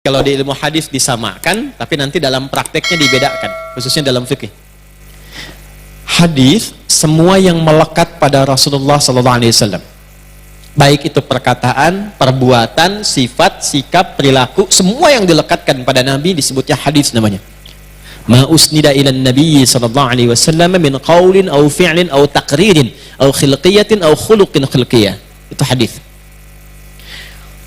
Kalau di ilmu hadis disamakan, tapi nanti dalam prakteknya dibedakan, khususnya dalam fikih. Hadis semua yang melekat pada Rasulullah SAW, baik itu perkataan, perbuatan, sifat, sikap, perilaku, semua yang dilekatkan pada Nabi disebutnya hadis namanya. Ma usnida ila Nabi SAW min qaulin aw fi'lin aw taqririn aw khilqiyatin aw khuluqin khilqiyah. Itu hadis.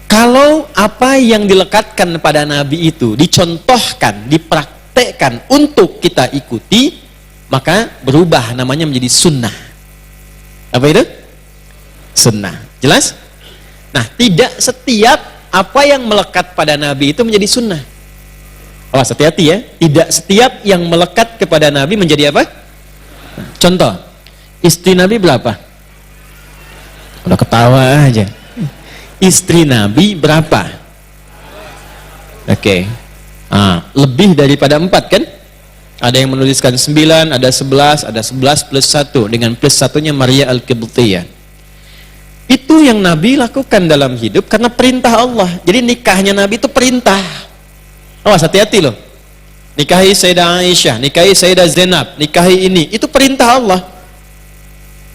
Kalau apa yang dilekatkan pada Nabi itu dicontohkan, dipraktekkan untuk kita ikuti, maka berubah namanya menjadi sunnah. Apa itu? Sunnah. Jelas? Nah, tidak setiap apa yang melekat pada Nabi itu menjadi sunnah. Oh, hati-hati ya. Tidak setiap yang melekat kepada Nabi menjadi apa? Nah, contoh, istri Nabi berapa? Udah ketawa aja. Istri Nabi berapa? Oke. Lebih daripada 4 kan? Ada yang menuliskan 9, ada 11, ada 11 plus 1. Dengan plus 1-nya Maria Al-Qibtiyah. Itu yang Nabi lakukan dalam hidup karena perintah Allah. Jadi nikahnya Nabi itu perintah. Awas, hati-hati loh. Nikahi Sayyidah Aisyah, nikahi Sayyidah Zainab, nikahi ini. Itu perintah Allah.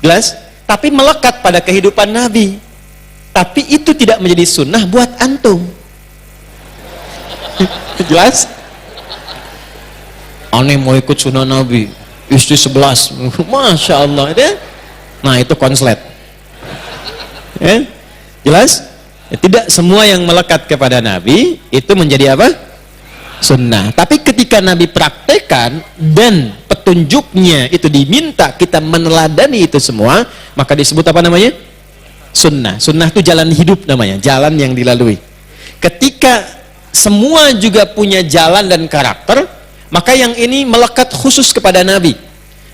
Jelas? Tapi melekat pada kehidupan Nabi. Tapi itu tidak menjadi sunnah buat antum. Jelas? Aneh mau ikut sunnah Nabi, istri 11, Masya Allah. Nah, itu konslet. Jelas? Tidak semua yang melekat kepada Nabi itu menjadi apa? Sunnah. Tapi ketika Nabi praktekkan dan petunjuknya itu diminta kita meneladani itu semua, maka disebut apa namanya? Sunnah. Sunnah itu jalan hidup namanya, jalan yang dilalui. Ketika semua juga punya jalan dan karakter, maka yang ini melekat khusus kepada Nabi,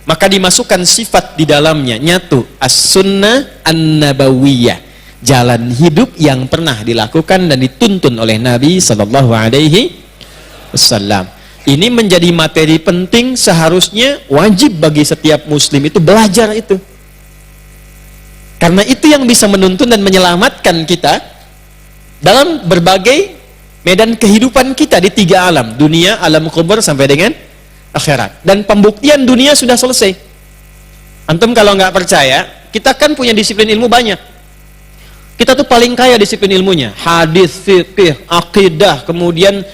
maka dimasukkan sifat di dalamnya, nyatu as-sunnah an-nabawiyah, jalan hidup yang pernah dilakukan dan dituntun oleh Nabi Sallallahu Alaihi Wasallam. Ini menjadi materi penting, seharusnya wajib bagi setiap muslim itu belajar itu. Karena itu yang bisa menuntun dan menyelamatkan kita dalam berbagai medan kehidupan kita di 3 alam. Dunia, alam kubur, sampai dengan akhirat. Dan pembuktian dunia sudah selesai. Antum kalau nggak percaya, kita kan punya disiplin ilmu banyak. Kita tuh paling kaya disiplin ilmunya. Hadis, fikih, akidah, kemudian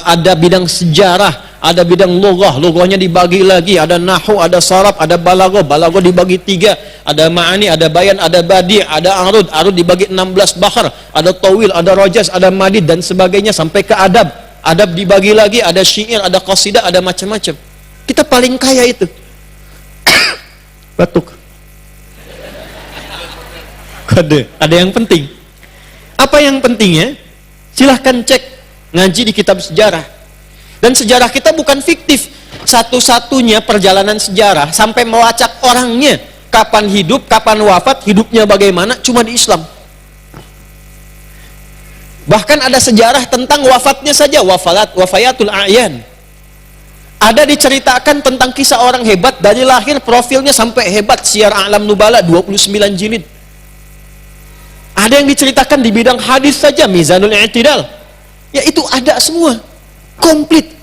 ada bidang sejarah, ada bidang lughah, lughahnya dibagi lagi, ada nahwu, ada saraf, ada balaghah, balaghah dibagi 3, ada ma'ani, ada bayan, ada badi', ada arud, arud dibagi 16 bahar, ada tawil, ada rojas, ada madid dan sebagainya sampai ke adab. Adab dibagi lagi, ada syair, ada qasidah, ada macam-macam. Kita paling kaya itu. Batuk. Kode, ada yang penting. Apa yang pentingnya? Silahkan cek ngaji di kitab sejarah. Dan sejarah kita bukan fiktif. Satu-satunya perjalanan sejarah sampai melacak orangnya, kapan hidup, kapan wafat, hidupnya bagaimana, cuma di Islam. Bahkan ada sejarah tentang wafatnya saja, wafayatul a'yan. Ada diceritakan tentang kisah orang hebat dari lahir, profilnya sampai hebat, Syiar A'lam Nubala 29 jilid. Ada yang diceritakan di bidang hadis saja, Mizanul I'tidal. Ya, itu ada semua, komplit.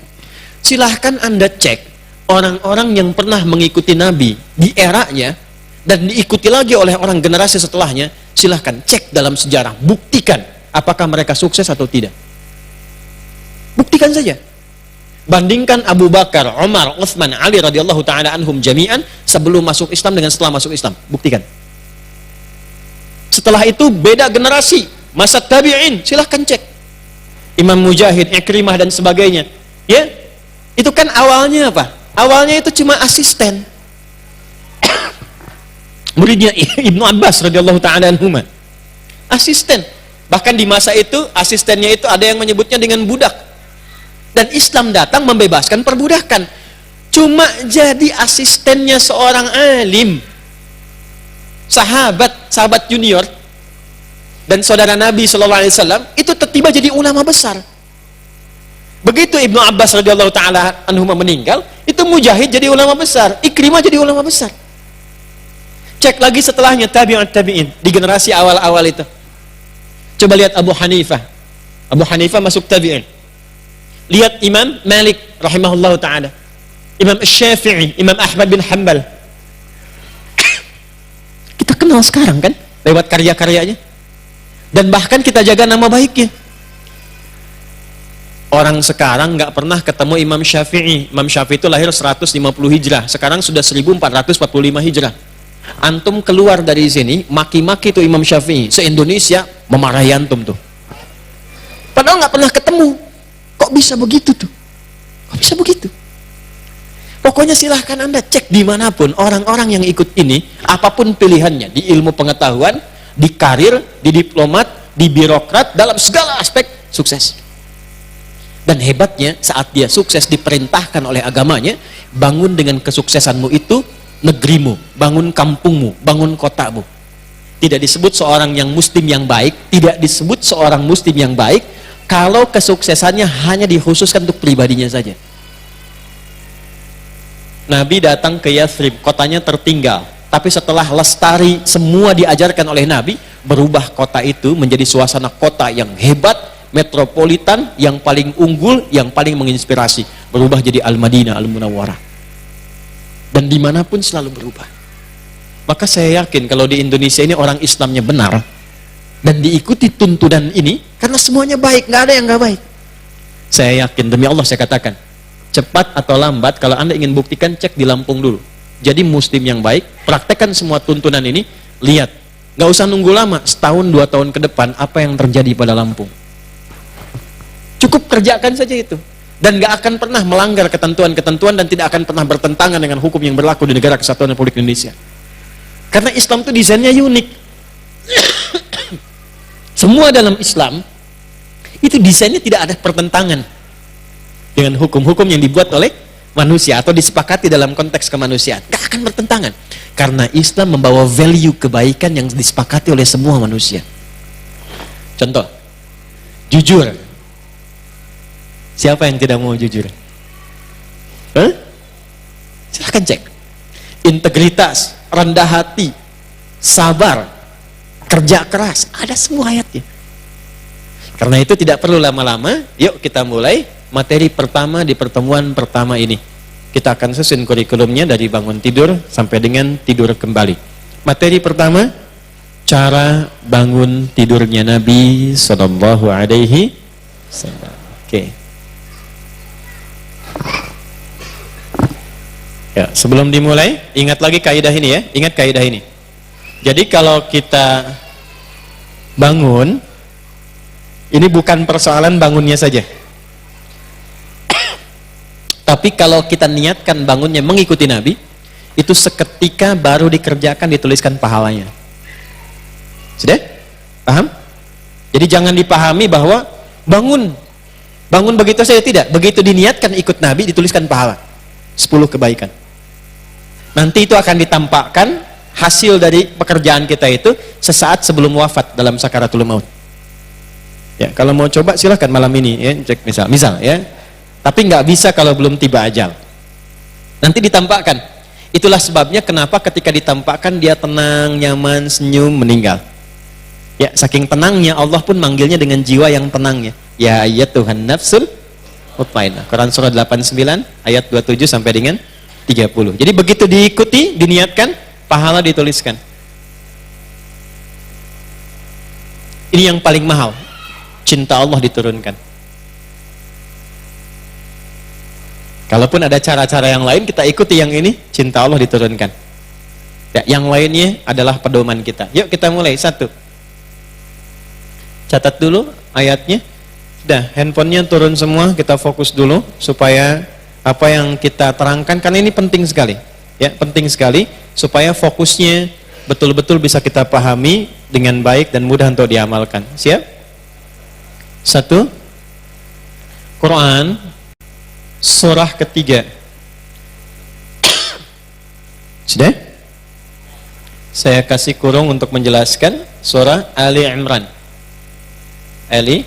Silahkan Anda cek orang-orang yang pernah mengikuti Nabi di eranya dan diikuti lagi oleh orang generasi setelahnya. Silahkan cek dalam sejarah, buktikan apakah mereka sukses atau tidak. Buktikan saja. Bandingkan Abu Bakar, Umar, Utsman, Ali radhiyallahu taala anhum jami'an sebelum masuk Islam dengan setelah masuk Islam. Buktikan. Setelah itu beda generasi, masa tabi'in, silahkan cek. Imam Mujahid, Ikrimah dan sebagainya. Ya, itu kan awalnya apa? Awalnya itu cuma asisten. Muridnya Ibnu Abbas radhiyallahu taala anhuma. Asisten. Bahkan di masa itu asistennya itu ada yang menyebutnya dengan budak. Dan Islam datang membebaskan perbudakan. Cuma jadi asistennya seorang alim, sahabat junior dan saudara Nabi SAW itu tiba jadi ulama besar. Begitu Ibnu Abbas radhiyallahu taala anhuma meninggal, itu Mujahid jadi ulama besar, Ikrimah jadi ulama besar. Cek lagi setelahnya tabi'in di generasi awal-awal itu. Coba lihat Abu Hanifah. Abu Hanifah masuk tabi'in. Lihat Imam Malik rahimahullah ta'ala, Imam Syafi'i, Imam Ahmad bin Hanbal. Kita kenal sekarang kan lewat karya-karyanya, dan bahkan kita jaga nama baiknya. Orang sekarang nggak pernah ketemu Imam Syafi'i. Imam Syafi'i itu lahir 150 Hijrah, sekarang sudah 1445 Hijrah. Antum keluar dari sini maki-maki tuh Imam Syafi'i, se-Indonesia memarahi antum tuh, padahal nggak pernah ketemu. Kok bisa begitu tuh? Kok bisa begitu? Pokoknya silahkan Anda cek dimanapun orang-orang yang ikut ini, apapun pilihannya, di ilmu pengetahuan, di karir, di diplomat, di birokrat, dalam segala aspek sukses. Dan hebatnya saat dia sukses diperintahkan oleh agamanya, bangun dengan kesuksesanmu itu negerimu, bangun kampungmu, bangun kotamu. Tidak disebut seorang yang muslim yang baik, tidak disebut seorang muslim yang baik kalau kesuksesannya hanya dikhususkan untuk pribadinya saja. Nabi datang ke Yathrib, kotanya tertinggal, tapi setelah lestari semua diajarkan oleh Nabi, berubah kota itu menjadi suasana kota yang hebat, metropolitan, yang paling unggul, yang paling menginspirasi. Berubah jadi Al-Madinah, Al-Munawwarah. Dan dimanapun selalu berubah. Maka saya yakin kalau di Indonesia ini orang Islamnya benar dan diikuti tuntunan ini, karena semuanya baik, nggak ada yang nggak baik. Saya yakin, demi Allah saya katakan, cepat atau lambat, kalau Anda ingin buktikan, cek di Lampung dulu. Jadi muslim yang baik, praktekkan semua tuntunan ini, lihat. Nggak usah nunggu lama, setahun 2 tahun ke depan, apa yang terjadi pada Lampung. Cukup kerjakan saja itu. Dan nggak akan pernah melanggar ketentuan-ketentuan dan tidak akan pernah bertentangan dengan hukum yang berlaku di negara Kesatuan Republik Indonesia. Karena Islam itu desainnya unik. Semua dalam Islam itu desainnya tidak ada pertentangan dengan hukum-hukum yang dibuat oleh manusia atau disepakati dalam konteks kemanusiaan. Gak akan bertentangan, karena Islam membawa value kebaikan yang disepakati oleh semua manusia. Contoh, jujur. Siapa yang tidak mau jujur? Silahkan cek. Integritas, rendah hati, sabar, kerja keras, ada semua ayatnya. Karena itu tidak perlu lama-lama, yuk kita mulai materi pertama di pertemuan pertama ini. Kita akan susun kurikulumnya dari bangun tidur sampai dengan tidur kembali. Materi pertama, cara bangun tidurnya Nabi Sallallahu Alaihi Wasallam. Oke. Ya, sebelum dimulai, ingat lagi kaidah ini ya, ingat kaidah ini. Jadi kalau kita bangun, ini bukan persoalan bangunnya saja. Tapi kalau kita niatkan bangunnya mengikuti Nabi, itu seketika baru dikerjakan, dituliskan pahalanya. Sudah? Paham? Jadi jangan dipahami bahwa bangun begitu saja, tidak. Begitu diniatkan ikut Nabi, dituliskan pahala 10 kebaikan. Nanti itu akan ditampakkan hasil dari pekerjaan kita itu sesaat sebelum wafat dalam sakaratul maut. Ya, kalau mau coba silahkan malam ini ya, cek misal ya. Tapi nggak bisa kalau belum tiba ajal. Nanti ditampakkan. Itulah sebabnya kenapa ketika ditampakkan dia tenang, nyaman, senyum, meninggal. Ya, saking tenangnya Allah pun manggilnya dengan jiwa yang tenangnya. Ya ayyatuhan nafsul mutmainnah. Quran surah 89 ayat 27 sampai dengan 30. Jadi begitu diikuti, diniatkan, pahala dituliskan. Ini yang paling mahal. Cinta Allah diturunkan. Kalaupun ada cara-cara yang lain, kita ikuti yang ini, cinta Allah diturunkan. Ya, yang lainnya adalah pedoman kita. Yuk kita mulai. 1. Catat dulu ayatnya. Sudah, handphonenya turun semua, kita fokus dulu supaya apa yang kita terangkan, karena ini penting sekali. Ya, penting sekali supaya fokusnya betul-betul bisa kita pahami dengan baik dan mudah untuk diamalkan. Siap? 1. Quran surah ketiga. Sudah? Saya kasih kurung untuk menjelaskan. Surah Ali Imran. Ali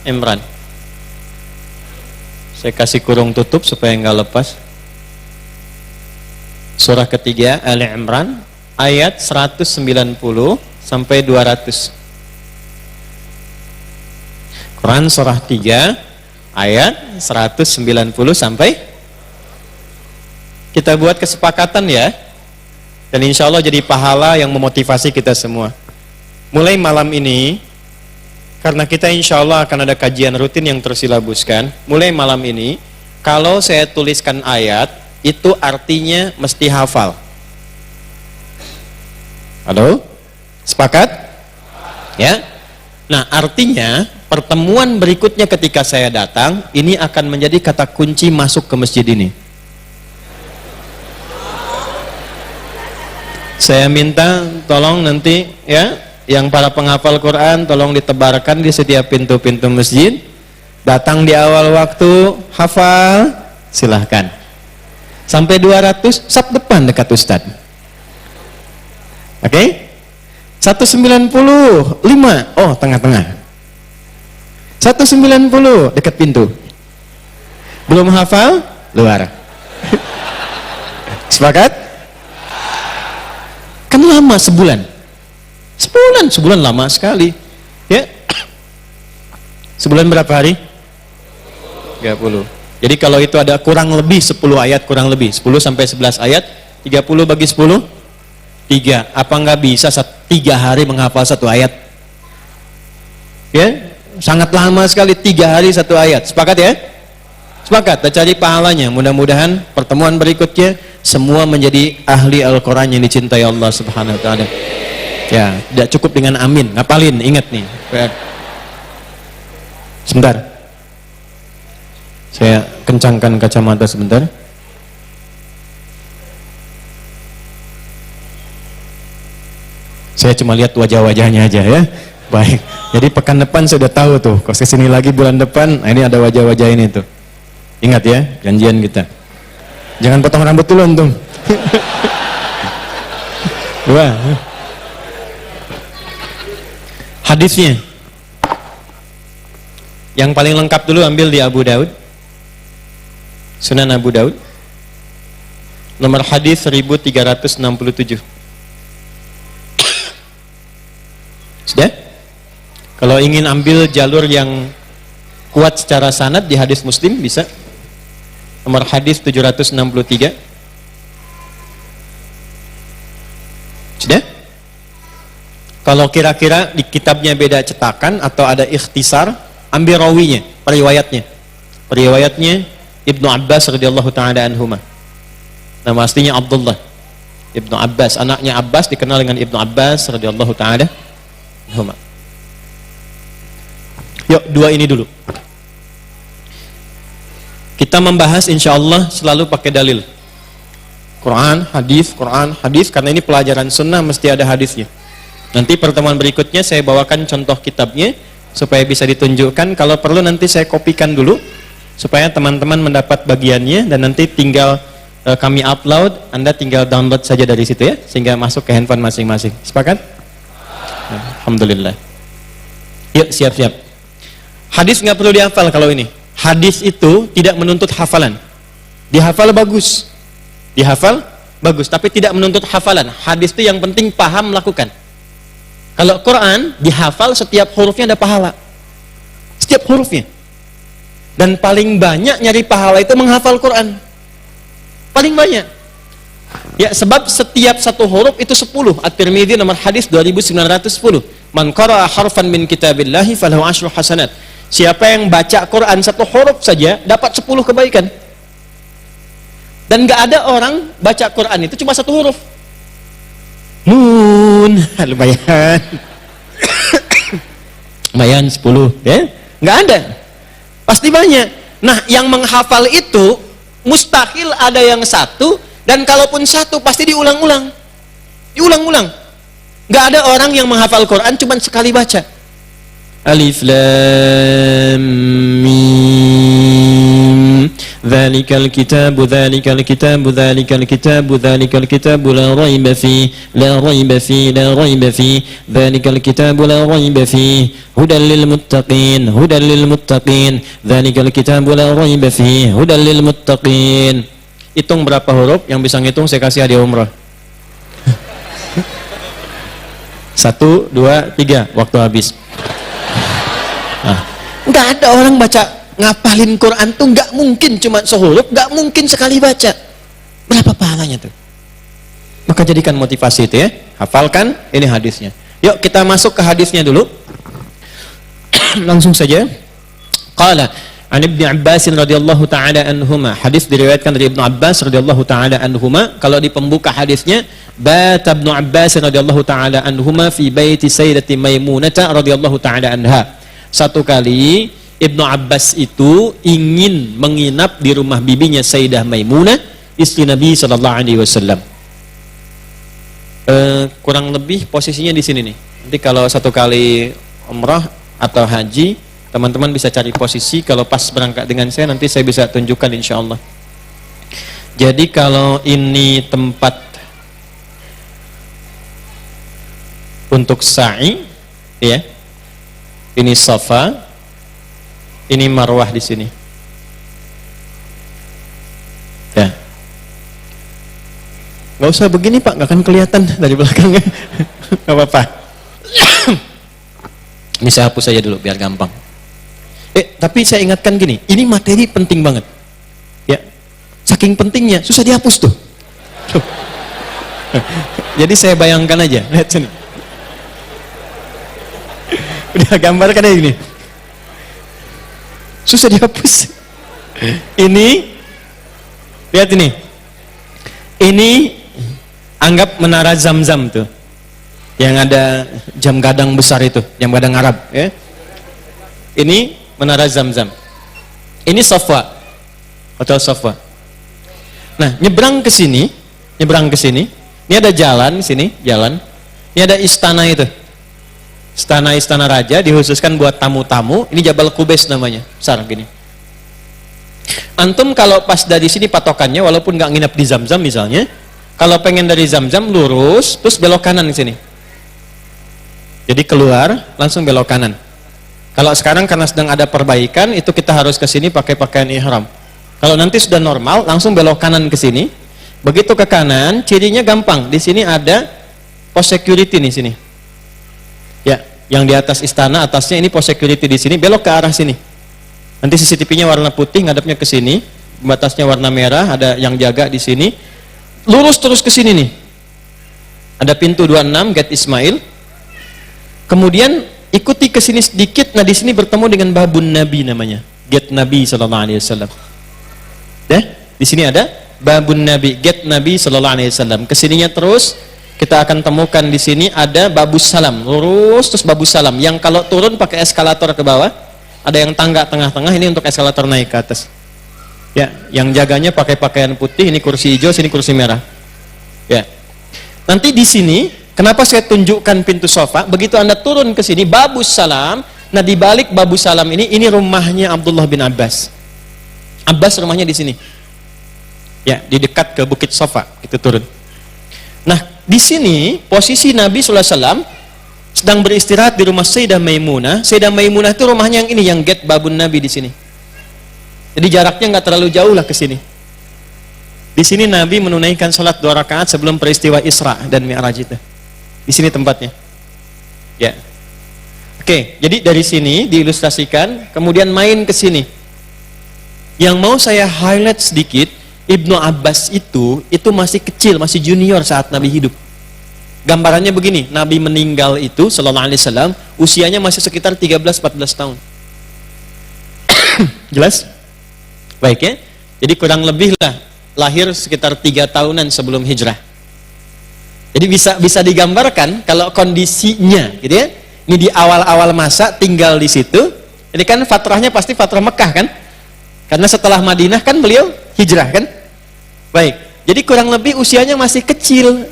Imran. Saya kasih kurung tutup supaya nggak lepas. Surah ketiga Ali Imran ayat 190 sampai 200. Quran surah 3 ayat 190 sampai. Kita buat kesepakatan ya, dan insya Allah jadi pahala yang memotivasi kita semua. Mulai malam ini, karena kita insya Allah akan ada kajian rutin yang tersilabuskan, mulai malam ini, kalau saya tuliskan ayat, itu artinya mesti hafal. Halo? Sepakat? Ya? Nah, artinya pertemuan berikutnya ketika saya datang, ini akan menjadi kata kunci masuk ke masjid ini. Saya minta tolong nanti ya, yang para penghafal Quran tolong ditebarkan di setiap pintu-pintu masjid. Datang di awal waktu, hafal, silahkan. Sampai 200, sab depan dekat Ustadz. Oke? 195, oh tengah-tengah. 190 dekat pintu. Belum hafal, luar. Sepakat? Kan lama sebulan. Sebulan lama sekali. Ya. Sebulan berapa hari? 30. Jadi kalau itu ada kurang lebih 10 ayat, kurang lebih 10 sampai 11 ayat, 30 bagi 10 3. Apa enggak bisa 3 hari menghafal 1 ayat? Ya, sangat lama sekali 3 hari 1 ayat. Sepakat ya? Sepakat, kita cari pahalanya. Mudah-mudahan pertemuan berikutnya semua menjadi ahli Al-Quran yang dicintai Allah Subhanahu wa ta'ala. Ya, tidak cukup dengan amin, ngapalin, ingat nih. Sebentar. Saya kencangkan kacamata sebentar. Saya cuma lihat wajah-wajahnya aja ya. Baik. Jadi pekan depan saya udah tahu tuh. Kalau kesini lagi bulan depan, nah ini ada wajah-wajah ini tuh. Ingat ya, janjian kita. Jangan potong rambut dulu antum. Wah. Hadisnya. Yang paling lengkap dulu ambil di Abu Daud. Sunan Abu Daud. Nomor hadis 1367. Sudah? Kalau ingin ambil jalur yang kuat secara sanad di hadis Muslim bisa. Nomor hadis 763. Sudah? Kalau kira-kira di kitabnya beda cetakan atau ada ikhtisar, ambil rawinya, periwayatnya. Periwayatnya Ibnu Abbas radhiyallahu ta'ala anhuma. Nama aslinya Abdullah Ibnu Abbas, anaknya Abbas dikenal dengan Ibnu Abbas radhiyallahu ta'ala anhuma. Yuk, 2 ini dulu. Kita membahas insya Allah selalu pakai dalil. Quran, hadis, karena ini pelajaran sunnah mesti ada hadisnya. Nanti pertemuan berikutnya saya bawakan contoh kitabnya supaya bisa ditunjukkan. Kalau perlu nanti saya kopikan dulu supaya teman-teman mendapat bagiannya dan nanti tinggal kami upload, Anda tinggal download saja dari situ ya, sehingga masuk ke handphone masing-masing. Sepakat? Alhamdulillah. Yuk, siap-siap. Hadis nggak perlu dihafal kalau ini. Hadis itu tidak menuntut hafalan. Dihafal bagus. Dihafal bagus, tapi tidak menuntut hafalan. Hadis itu yang penting paham, lakukan. Kalau Quran dihafal, setiap hurufnya ada pahala. Setiap hurufnya. Dan paling banyak nyari pahala itu menghafal Quran. Paling banyak. Ya, sebab setiap satu huruf itu 10. At-Tirmidzi nomor hadis 2910. Man qara'a harfan min kitabillahi falahu 10 hasanat. Siapa yang baca Quran 1 huruf saja dapat 10 kebaikan. Dan gak ada orang baca Quran itu cuma 1 huruf. Nun, lumayan. Lumayan 10, ya? Gak ada. Pasti banyak. Nah, yang menghafal itu mustahil ada yang 1, dan kalaupun 1 pasti diulang-ulang. Diulang-ulang. Gak ada orang yang menghafal Quran cuma sekali baca. Alif Lam Mim. Dzalikal kitabu dzalikal kitabu dzalikal kitabu dzalikal kitabu la raiba fi la raiba fi la raiba fi dzalikal kitabu la raiba fi hudal lil muttaqin hudal lil muttaqin dzalikal kitabu la raiba fi hudal lil muttaqin. Hitung berapa huruf, yang bisa ngitung saya kasih hadiah umrah. 1, 2, 3, waktu habis. Nah, nggak ada orang baca ngapalin Quran tuh nggak mungkin cuma sehuruf, nggak mungkin sekali baca. Berapa pahalanya tuh? Maka jadikan motivasi itu ya, hafalkan ini hadisnya. Yuk kita masuk ke hadisnya dulu. Langsung saja. Qala an Ibnu Abbas radhiyallahu taala anhuma. Hadis diriwayatkan dari Ibnu Abbas radhiyallahu taala anhuma. Kalau di pembuka hadisnya, bata Ibnu Abbas radhiyallahu taala anhuma fi baiti Sayyidati Maimunah radhiyallahu taala anha. Satu kali Ibnu Abbas itu ingin menginap di rumah bibinya Sayyidah Maimunah, istri Nabi sallallahu alaihi wasallam. Kurang lebih posisinya di sini nih. Nanti kalau satu kali umrah atau haji, teman-teman bisa cari posisi. Kalau pas berangkat dengan saya, nanti saya bisa tunjukkan insya Allah. Jadi kalau ini tempat untuk sa'i, ya, ini Safa, ini Marwah di sini. Ya, nggak usah begini Pak, nggak akan kelihatan dari belakangnya. Nggak apa-apa. Ini saya hapus saja dulu biar gampang. Tapi saya ingatkan gini, ini materi penting banget. Ya, saking pentingnya susah dihapus tuh. Jadi saya bayangkan aja, lihat sini. Udah gambarkan aja gini. Susah dihapus. Ini, lihat ini. Ini anggap menara Zam-Zam tuh, yang ada jam gadang besar itu, jam gadang Arab. Ya. Ini menara Zam-Zam. Ini Safa, hotel Safa. Nah, nyebrang ke sini, ini ada jalan sini, jalan. Ini ada istana itu, istana raja, dikhususkan buat tamu-tamu. Ini Jabal Qubais namanya, besar gini. Antum kalau pas dari sini patokannya, walaupun nggak nginep di Zam-Zam misalnya, kalau pengen dari Zam-Zam lurus, terus belok kanan di sini. Jadi keluar, langsung belok kanan. Kalau sekarang karena sedang ada perbaikan, itu kita harus ke sini pakai pakaian ihram. Kalau nanti sudah normal, langsung belok kanan ke sini. Begitu ke kanan, cirinya gampang. Di sini ada pos security nih sini. Ya, yang di atas istana, atasnya ini pos security di sini. Belok ke arah sini. Nanti CCTV-nya warna putih, ngadepnya ke sini. Batasnya warna merah, ada yang jaga di sini. Lurus terus ke sini nih. Ada pintu 26, Gate Ismail. Kemudian ikuti ke sini sedikit. Nah, di sini bertemu dengan Babun Nabi namanya, Gate Nabi sallallahu alaihi wasallam. Di sini ada Babun Nabi, Gate Nabi sallallahu alaihi wasallam. Kesininya terus kita akan temukan di sini ada Babus Salam. Lurus terus Babus Salam. Yang kalau turun pakai eskalator ke bawah, ada yang tangga tengah-tengah, ini untuk eskalator naik ke atas. Ya, yang jaganya pakai pakaian putih, ini kursi hijau, sini kursi merah. Ya. Nanti di sini kenapa saya tunjukkan pintu Safa? Begitu Anda turun ke sini, Babus Salam. Nah, di balik Babus Salam ini rumahnya Abdullah bin Abbas. Abbas rumahnya di sini. Ya, di dekat ke Bukit Safa, itu turun. Nah, di sini posisi Nabi sallallahu alaihi wasallam sedang beristirahat di rumah Sayyidah Maimunah. Sayyidah Maimunah itu rumahnya yang ini, yang Gate Babun Nabi di sini. Jadi jaraknya nggak terlalu jauh lah ke sini. Di sini Nabi menunaikan salat 2 rakaat sebelum peristiwa Isra dan Mi'raj itu. Di sini tempatnya. Ya. Oke, jadi dari sini diilustrasikan, kemudian main ke sini. Yang mau saya highlight sedikit, Ibnu Abbas itu masih kecil, masih junior saat Nabi hidup. Gambarannya begini, Nabi meninggal itu sallallahu alaihi wasallam, usianya masih sekitar 13-14 tahun. Jelas? Baik ya. Jadi kurang lebih lah lahir sekitar 3 tahunan sebelum hijrah. Jadi bisa digambarkan kalau kondisinya gitu ya. Ini di awal-awal masa tinggal di situ. Ini kan fatrahnya pasti fatrah Mekah kan? Karena setelah Madinah kan beliau hijrah kan? Baik. Jadi kurang lebih usianya masih kecil,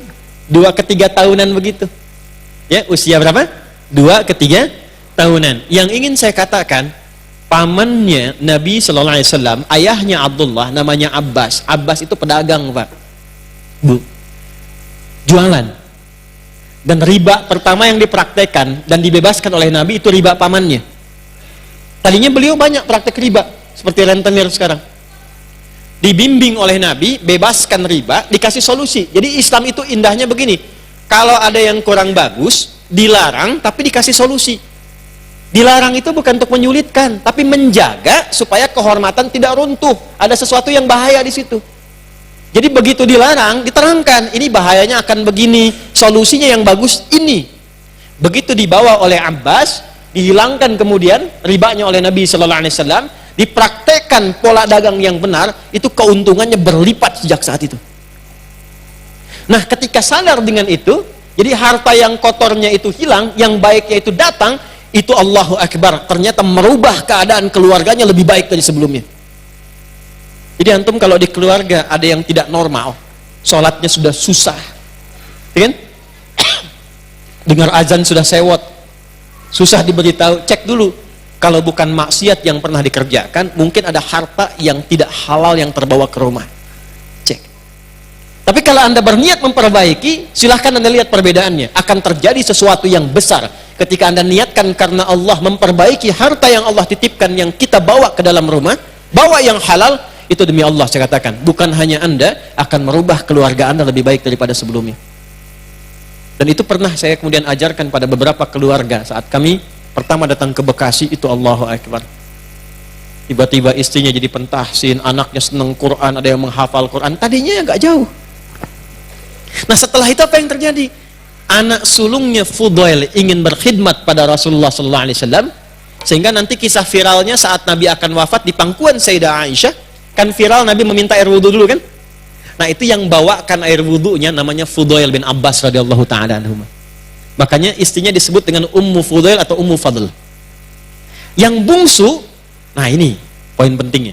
2 ke 3 tahunan begitu. Ya, usia berapa? 2 ke 3 tahunan. Yang ingin saya katakan, pamannya Nabi sallallahu alaihi wasallam, ayahnya Abdullah, namanya Abbas. Abbas itu pedagang, Pak. Bu. Jualan. Dan riba pertama yang dipraktekkan dan dibebaskan oleh Nabi itu riba pamannya. Tadinya beliau banyak praktek riba, seperti rentenir sekarang. Dibimbing oleh Nabi, bebaskan riba, dikasih solusi. Jadi Islam itu indahnya begini, kalau ada yang kurang bagus, dilarang, tapi dikasih solusi. Dilarang itu bukan untuk menyulitkan, tapi menjaga supaya kehormatan tidak runtuh. Ada sesuatu yang bahaya di situ. Jadi begitu dilarang, diterangkan, ini bahayanya akan begini, solusinya yang bagus ini. Begitu dibawa oleh Abbas, dihilangkan kemudian ribanya oleh Nabi Sallallahu Alaihi Wasallam, dipraktekkan pola dagang yang benar, itu keuntungannya berlipat sejak saat itu. Nah, ketika sadar dengan itu, jadi harta yang kotornya itu hilang, yang baiknya itu datang, itu Allahu Akbar, ternyata merubah keadaan keluarganya lebih baik dari sebelumnya. Jadi antum kalau di keluarga ada yang tidak normal, sholatnya sudah susah, kan? Dengar azan sudah sewot, susah diberitahu, cek dulu. Kalau bukan maksiat yang pernah dikerjakan, mungkin ada harta yang tidak halal yang terbawa ke rumah. Cek. Tapi kalau Anda berniat memperbaiki, silahkan Anda lihat perbedaannya. Akan terjadi sesuatu yang besar ketika Anda niatkan karena Allah memperbaiki harta yang Allah titipkan yang kita bawa ke dalam rumah, bawa yang halal, itu demi Allah saya katakan. Bukan hanya Anda akan merubah keluarga Anda lebih baik daripada sebelumnya. Dan itu pernah saya kemudian ajarkan pada beberapa keluarga saat kami pertama datang ke Bekasi, itu Allahu Akbar. Tiba-tiba istrinya jadi pentahsin, anaknya seneng Quran, ada yang menghafal Quran, tadinya agak jauh. Nah, setelah itu apa yang terjadi? Anak sulungnya Fudail ingin berkhidmat pada Rasulullah SAW, sehingga nanti kisah viralnya saat Nabi akan wafat di pangkuan Sayyidah Aisyah, kan viral Nabi meminta air wudhu dulu kan? Nah, itu yang bawakan air wudhunya namanya Fudail bin Abbas radhiyallahu ta'ala anhu. Makanya istrinya disebut dengan Ummu Fudail atau Ummu Fadl. Yang bungsu, nah ini poin pentingnya.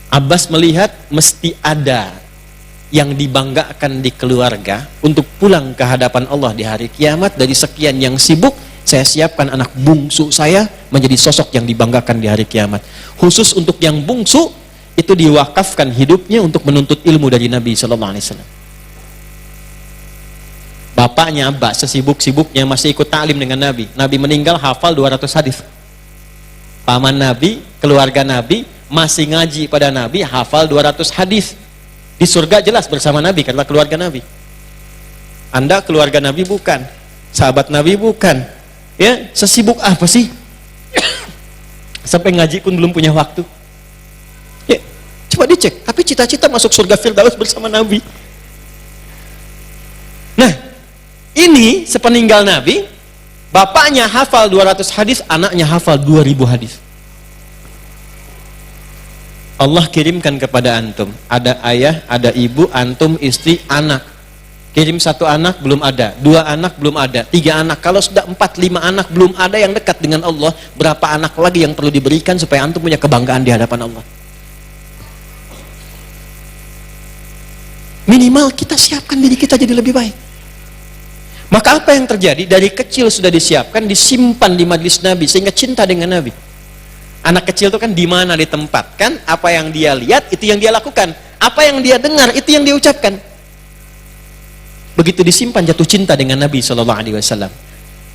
Abbas melihat mesti ada yang dibanggakan di keluarga untuk pulang ke hadapan Allah di hari kiamat. Dari sekian yang sibuk, saya siapkan anak bungsu saya menjadi sosok yang dibanggakan di hari kiamat. Khusus untuk yang bungsu, itu diwakafkan hidupnya untuk menuntut ilmu dari Nabi Sallallahu Alaihi Wasallam. Bapaknya Abbas sesibuk-sibuknya masih ikut ta'lim dengan Nabi. Nabi meninggal hafal 200 hadis. Paman Nabi, keluarga Nabi masih ngaji pada Nabi, hafal 200 hadis. Di surga jelas bersama Nabi karena keluarga Nabi. Anda keluarga Nabi bukan, sahabat Nabi bukan. Ya, sesibuk apa sih? Sampai ngaji pun belum punya waktu. Ya, coba dicek. Tapi cita-cita masuk surga Firdaus bersama Nabi. Nah, ini sepeninggal Nabi, bapaknya hafal 200 hadis, anaknya hafal 2000 hadis. Allah kirimkan kepada antum, ada ayah, ada ibu, antum, istri, anak. Kirim satu anak belum ada, dua anak belum ada, tiga anak. Kalau sudah 4, 5 anak belum ada yang dekat dengan Allah, berapa anak lagi yang perlu diberikan supaya antum punya kebanggaan di hadapan Allah? Minimal kita siapkan diri kita jadi lebih baik. Maka apa yang terjadi? Dari kecil sudah disiapkan, disimpan di majlis Nabi sehingga cinta dengan Nabi. Anak kecil itu kan di mana ditempatkan, apa yang dia lihat itu yang dia lakukan, apa yang dia dengar itu yang dia ucapkan. Begitu disimpan, jatuh cinta dengan Nabi Sallallahu Alaihi Wasallam.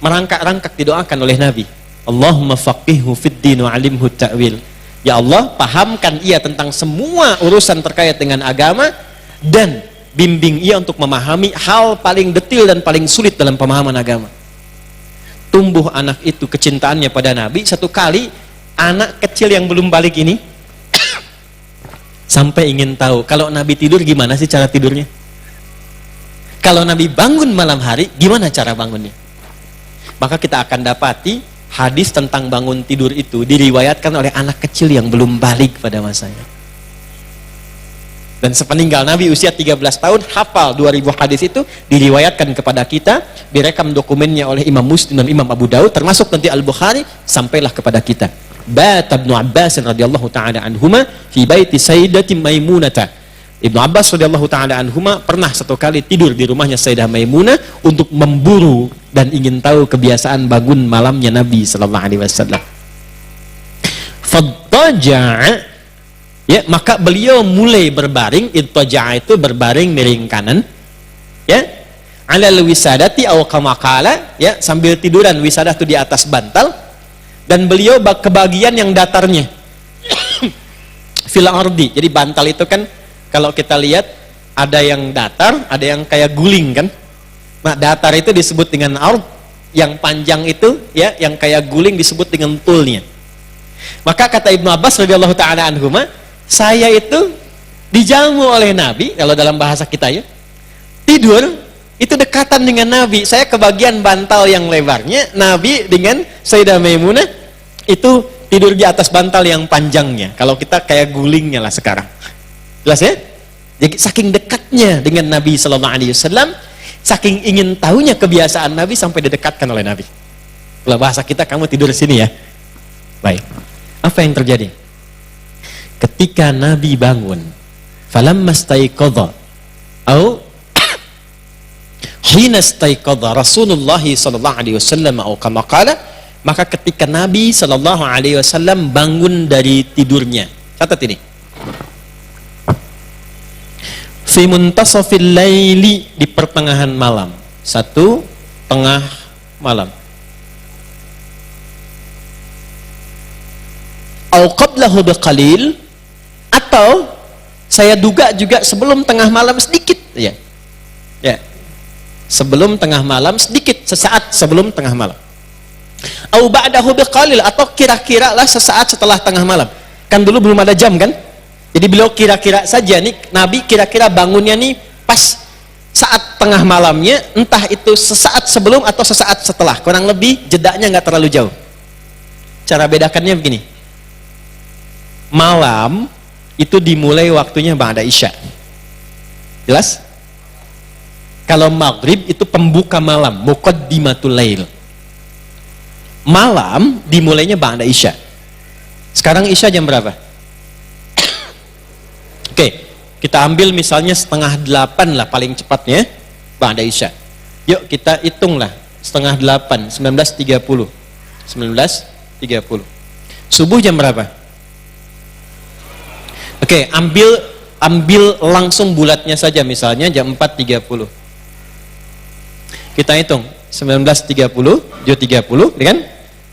Merangkak-rangkak didoakan oleh Nabi, Allahumma faqihhu fid din wa alimhu ta'wil. Ya Allah, pahamkan ia tentang semua urusan terkait dengan agama dan bimbing ia untuk memahami hal paling detil dan paling sulit dalam pemahaman agama. Tumbuh anak itu kecintaannya pada Nabi. Satu kali anak kecil yang belum balik ini sampai ingin tahu kalau Nabi tidur gimana sih cara tidurnya, kalau Nabi bangun malam hari gimana cara bangunnya. Maka kita akan dapati hadis tentang bangun tidur itu diriwayatkan oleh anak kecil yang belum balik pada masanya. Dan sepeninggal Nabi usia 13 tahun hafal 2000 hadis itu diriwayatkan kepada kita, direkam dokumennya oleh Imam Muslim dan Imam Abu Daud, termasuk nanti Al-Bukhari, sampailah kepada kita. Bata Ibnu Abbas radhiyallahu taala anhuma fi baiti Sayyidati Maimunah. Ibnu Abbas radhiyallahu taala anhuma pernah satu kali tidur di rumahnya Sayyidah Maimunah untuk memburu dan ingin tahu kebiasaan bangun malamnya Nabi sallallahu alaihi wasallam. Fattaja'a, ya, maka beliau mulai berbaring. Ittaja'a itu berbaring miring kanan, ya, alal wisadati aw kama qala, ya, sambil tiduran. Wisadah itu di atas bantal. Dan beliau kebagian yang datarnya fil ardi. Jadi bantal itu kan kalau kita lihat ada yang datar, ada yang kayak guling kan. Nah, datar itu disebut dengan ard, yang panjang itu ya, yang kayak guling disebut dengan tulnya. Maka kata Ibnu Abbas radhiyallahu taala anhuma, saya itu dijamu oleh Nabi, kalau dalam bahasa kita ya, tidur itu dekatan dengan Nabi. Saya kebagian bantal yang lebarnya, Nabi dengan Sayyidah Maimunah itu tidur di atas bantal yang panjangnya. Kalau kita kayak gulingnya lah sekarang. Jelas ya? Jadi saking dekatnya dengan Nabi sallallahu alaihi wasallam, saking ingin tahunya kebiasaan Nabi sampai didekatkan oleh Nabi. Kalau bahasa kita, kamu tidur di sini ya. Baik. Apa yang terjadi? Ketika Nabi bangun, falamma staiqadha au hina staiqadha Rasulullah sallallahu alaihi wasallam atau kama qala, maka ketika Nabi sallallahu alaihi wasallam bangun dari tidurnya. Catat ini. Fi muntasafil laili, di pertengahan malam. 1 tengah malam. Au qablahu biqalil, atau saya duga juga sebelum tengah malam sedikit ya. Ya. Sebelum tengah malam sedikit, sesaat sebelum tengah malam. Au ba'dahu biqalil, atau kira-kira lah sesaat setelah tengah malam. Kan dulu belum ada jam kan? Jadi beliau kira-kira saja nih, Nabi kira-kira bangunnya nih pas saat tengah malamnya, entah itu sesaat sebelum atau sesaat setelah. Kurang lebih jedanya nggak terlalu jauh. Cara bedakannya begini. Malam itu dimulai waktunya ba'da Isya. Jelas? Kalau maghrib itu pembuka malam, muqaddimatul lail. Malam dimulainya ba'da Isya. Sekarang Isya jam berapa? Oke, kita ambil misalnya 7:30 lah paling cepatnya ba'da Isya. Yuk kita hitunglah 7:30, 19.30. 19.30. Subuh jam berapa? Oke, ambil langsung bulatnya saja, misalnya jam 4.30. Kita hitung 19.30, 7.30 kan?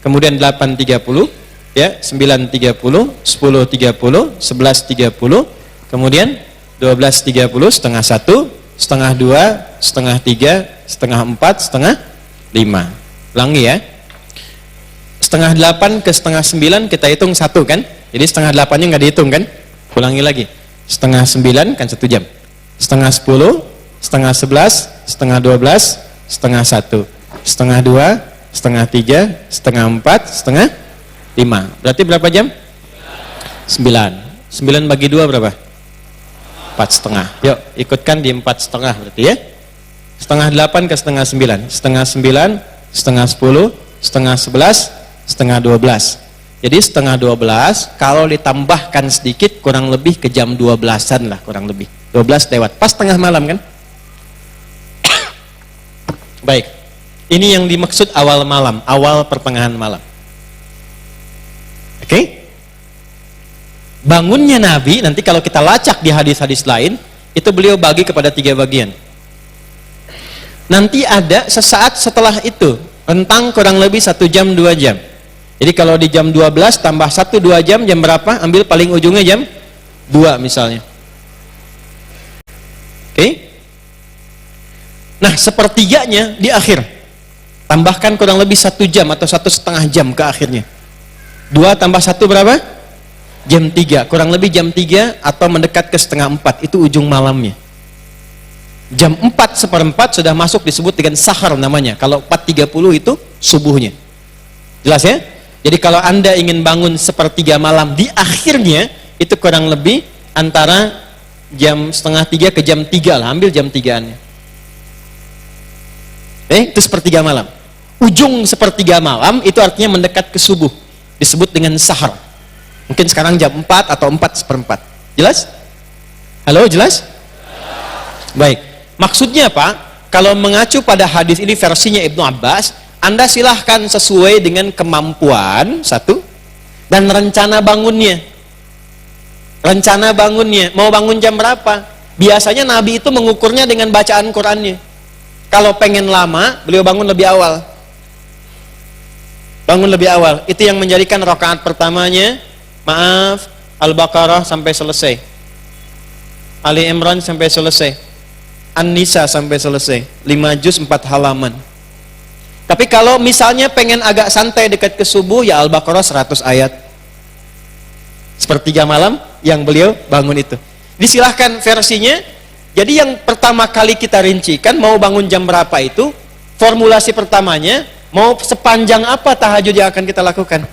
Kemudian 8.30 ya, 9.30, 10.30, 11.30, kemudian 12.30, setengah 1, setengah 2, setengah 3, setengah 4, setengah 5. Ulangi ya. Setengah 8 ke setengah 9 kita hitung 1 kan? Jadi setengah 8-nya nggak dihitung kan? Ulangi lagi. Setengah 9 kan 1 jam. Setengah 10, setengah 11, setengah 12, setengah 1, setengah 2, setengah 3, setengah 4, setengah 5. Berarti berapa jam? 9. 9 bagi 2 berapa? 4,5. Yuk ikutkan di 4,5 berarti ya. Setengah 8 ke setengah 9. Setengah 9, setengah 10, setengah 11, setengah 12. Jadi setengah 12 kalau ditambahkan sedikit kurang lebih ke jam 12-an lah, kurang lebih 12 lewat, pas tengah malam kan. Baik, ini yang dimaksud awal malam, awal pertengahan malam. Oke? Bangunnya Nabi, nanti kalau kita lacak di hadis-hadis lain, itu beliau bagi kepada 3 bagian. Nanti ada sesaat setelah itu, rentang kurang lebih 1 jam 2 jam. Jadi kalau di jam 12 tambah 1-2 jam, jam berapa? Ambil paling ujungnya jam 2 misalnya. Oke? Nah, sepertiganya di akhir. Tambahkan kurang lebih 1 jam atau 1,5 jam ke akhirnya. 2 tambah 1 berapa? Jam 3. Kurang lebih jam 3 atau mendekat ke setengah 4. Itu ujung malamnya. Jam 4:4 sudah masuk, disebut dengan sahar namanya. Kalau 4.30 itu subuhnya. Jelas ya? Jadi kalau Anda ingin bangun 1/3 malam di akhirnya, itu kurang lebih antara jam 2:30 ke jam 3 lah, ambil jam 3-annya. Itu 1/3 malam. Ujung 1/3 malam itu artinya mendekat ke subuh, disebut dengan sahar. Mungkin sekarang jam 4 atau 4:4. Jelas? Halo, jelas? Baik. Maksudnya apa? Kalau mengacu pada hadis ini versinya Ibnu Abbas, Anda silahkan sesuai dengan kemampuan, 1, dan rencana bangunnya. Rencana bangunnya, mau bangun jam berapa? Biasanya Nabi itu mengukurnya dengan bacaan Qurannya. Kalau pengen lama, beliau bangun lebih awal. Bangun lebih awal. Itu yang menjadikan rakaat pertamanya, maaf, Al-Baqarah sampai selesai, Ali Imran sampai selesai, An-Nisa sampai selesai, 5 juz 4 halaman. Tapi kalau misalnya pengen agak santai dekat ke subuh, ya Al-Baqarah 100 ayat. Sepertiga malam yang beliau bangun itu. Disilahkan versinya. Jadi yang pertama kali kita rincikan, mau bangun jam berapa itu, formulasi pertamanya, mau sepanjang apa tahajud yang akan kita lakukan.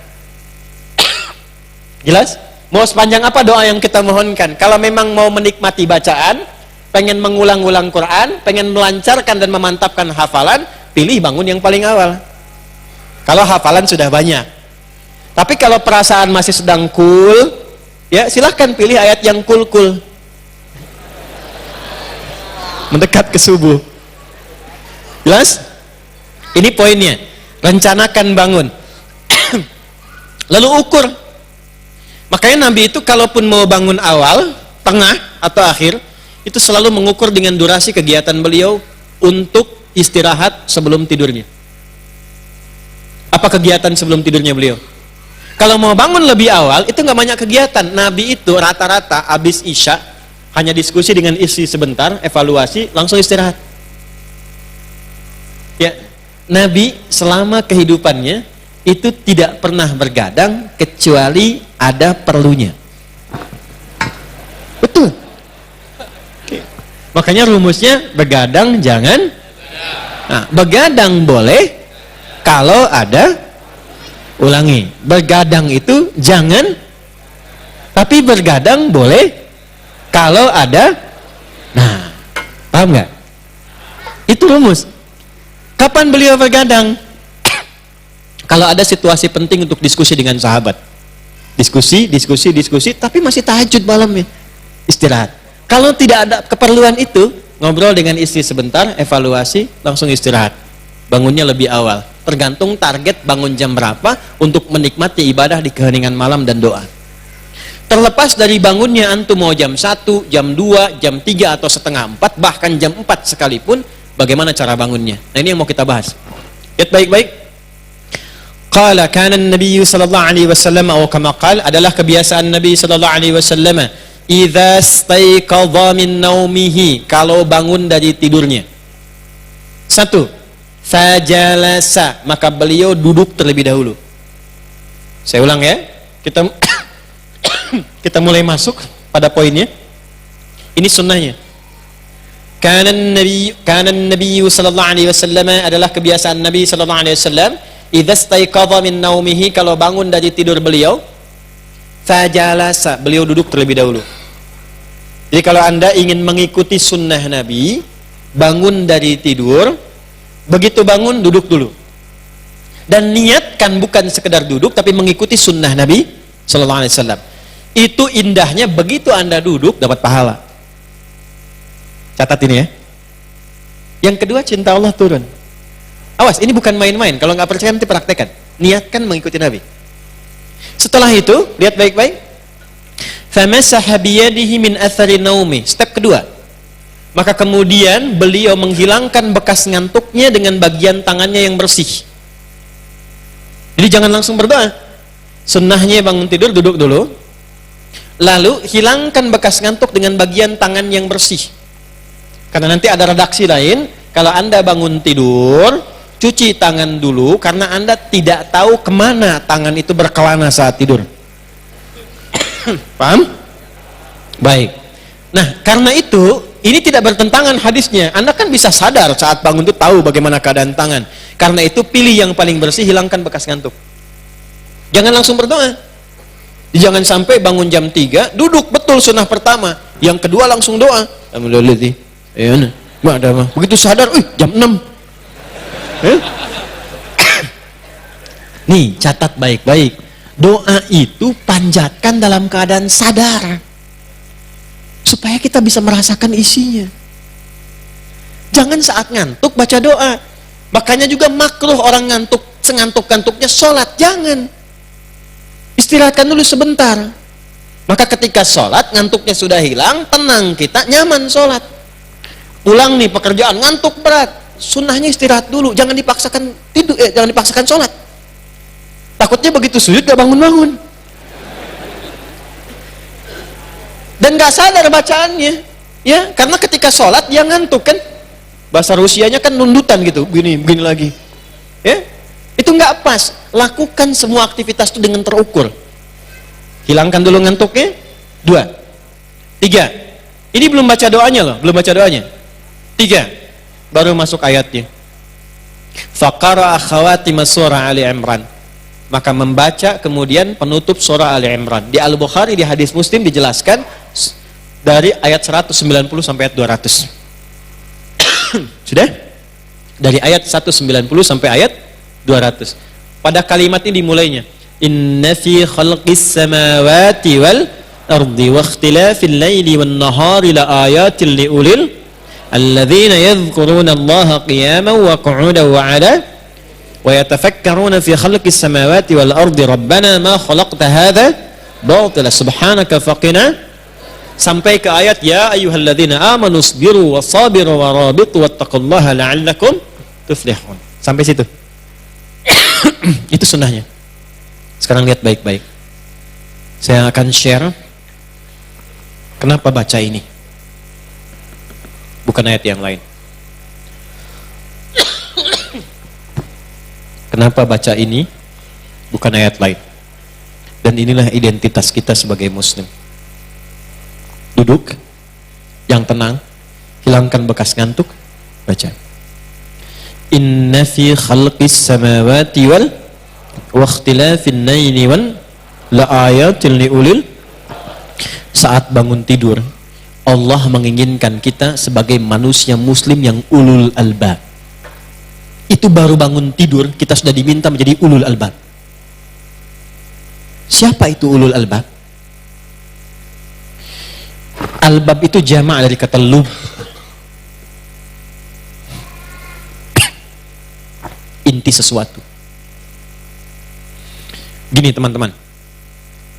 Jelas? Mau sepanjang apa doa yang kita mohonkan. Kalau memang mau menikmati bacaan, pengen mengulang-ulang Quran, pengen melancarkan dan memantapkan hafalan, pilih bangun yang paling awal. Kalau hafalan sudah banyak. Tapi kalau perasaan masih sedang cool, ya silahkan pilih ayat yang cool-cool. Mendekat ke subuh. Jelas? Ini poinnya. Rencanakan bangun. Lalu ukur. Makanya Nabi itu kalaupun mau bangun awal, tengah, atau akhir, itu selalu mengukur dengan durasi kegiatan beliau untuk istirahat sebelum tidurnya. Apa kegiatan sebelum tidurnya beliau? Kalau mau bangun lebih awal, itu nggak banyak kegiatan. Nabi itu rata-rata habis isya, hanya diskusi dengan istri sebentar, evaluasi, langsung istirahat. Ya, Nabi selama kehidupannya itu tidak pernah bergadang kecuali ada perlunya. Betul. Makanya rumusnya begadang jangan. Nah, begadang boleh kalau ada, ulangi, begadang itu jangan, tapi bergadang boleh kalau ada. Nah, paham nggak? Itu rumus. Kapan beliau bergadang? Kalau ada situasi penting untuk diskusi dengan sahabat, diskusi, tapi masih tahajud malamnya, istirahat. Kalau tidak ada keperluan itu, ngobrol dengan istri sebentar, evaluasi, langsung istirahat. Bangunnya lebih awal. Tergantung target bangun jam berapa untuk menikmati ibadah di keheningan malam dan doa. Terlepas dari bangunnya antum mau jam 1, jam 2, jam 3 atau setengah 4, bahkan jam 4 sekalipun, bagaimana cara bangunnya? Nah, ini yang mau kita bahas. Lihat baik-baik. Qala kana an-nabiy sallallahu alaihi wasallam atau kama qala, adalah kebiasaan Nabi sallallahu alaihi wasallam, idza staiqadha min naumihi, kalau bangun dari tidurnya. 1. Fajalasa, maka beliau duduk terlebih dahulu. Saya ulang ya. Kita mulai masuk pada poinnya. Ini sunnahnya. Kana an-nabiy sallallahu alaihi wasallam, adalah kebiasaan Nabi sallallahu alaihi wasallam, idza staiqadha min naumihi, kalau bangun dari tidur beliau, fajalasa, beliau duduk terlebih dahulu. Jadi kalau Anda ingin mengikuti sunnah Nabi, bangun dari tidur, begitu bangun duduk dulu. Dan niatkan bukan sekedar duduk, tapi mengikuti sunnah Nabi sallallahu alaihi wasallam. Itu indahnya, begitu Anda duduk dapat pahala. Catat ini ya. Yang kedua, cinta Allah turun. Awas, ini bukan main-main. Kalau nggak percaya nanti praktekkan. Niatkan mengikuti Nabi. Setelah itu, lihat baik-baik. Famasaha biyadihi min athari naumi. Step kedua. Maka kemudian beliau menghilangkan bekas ngantuknya dengan bagian tangannya yang bersih. Jadi jangan langsung berdoa. Sunnahnya bangun tidur duduk dulu. Lalu hilangkan bekas ngantuk dengan bagian tangan yang bersih. Karena nanti ada redaksi lain, kalau Anda bangun tidur, cuci tangan dulu, karena Anda tidak tahu kemana tangan itu berkelana saat tidur. Paham? Baik. Nah, karena itu, ini tidak bertentangan hadisnya. Anda kan bisa sadar saat bangun itu tahu bagaimana keadaan tangan. Karena itu pilih yang paling bersih, hilangkan bekas ngantuk. Jangan langsung berdoa. Jangan sampai bangun jam 3, duduk betul sunnah pertama. Yang kedua langsung doa. Alhamdulillah. Begitu sadar, jam 6. Nih, catat baik-baik. Doa itu panjatkan dalam keadaan sadar, supaya kita bisa merasakan isinya. Jangan saat ngantuk baca doa. Makanya juga makruh orang ngantuk, sengantuk-ngantuknya sholat. Jangan. Istirahatkan dulu sebentar. Maka ketika sholat, ngantuknya sudah hilang, tenang kita, nyaman sholat. Pulang nih pekerjaan, ngantuk berat, sunnahnya istirahat dulu. Jangan dipaksakan tidur, jangan dipaksakan sholat. Takutnya begitu sujud gak bangun-bangun. Dan gak sadar bacaannya. Ya, karena ketika sholat dia ngantuk kan. Bahasa Rusianya kan nundutan gitu, begini lagi. Ya, itu nggak pas. Lakukan semua aktivitas itu dengan terukur. Hilangkan dulu ngantuknya. 2, 3. Ini belum baca doanya loh, belum baca doanya. 3, baru masuk ayatnya. Faqara khawatim surah Ali Imran. Maka membaca kemudian penutup surah Ali Imran. Di Al-Bukhari di hadis Muslim dijelaskan dari ayat 190 sampai ayat 200. Sudah? Dari ayat 190 sampai ayat 200. Pada kalimat ini dimulainya, inna fi khalqis samawati wal ardi wa ikhtilafil laili wan nahari la ayatin li ulil alladzina yadhkuruna Allaha qiyaman wa qu'udan wa 'ala wa yatafakkaruna fi khalqis samawati wal ardi rabbana ma khalaqta hadza batila subhanaka faqina, sampai ke ayat ya ayyuhalladzina amanu isbiru wasabiru warabitu wattaqullaha la'allakum tuflihun. Sampai situ. Itu sunnahnya. Sekarang lihat baik-baik. Saya akan share kenapa baca ini, bukan ayat yang lain. Kenapa baca ini, bukan ayat lain. Dan inilah identitas kita sebagai muslim. Duduk yang tenang, hilangkan bekas ngantuk, baca. Inna fi khalqis samawati wal wa ikhtilafin laili wan la ayatin li ulil. Saat bangun tidur, Allah menginginkan kita sebagai manusia muslim yang ulul albab. Itu baru bangun tidur kita sudah diminta menjadi ulul albab. Siapa itu ulul albab? Albab itu jama' dari kata lub. Inti sesuatu. Gini teman-teman,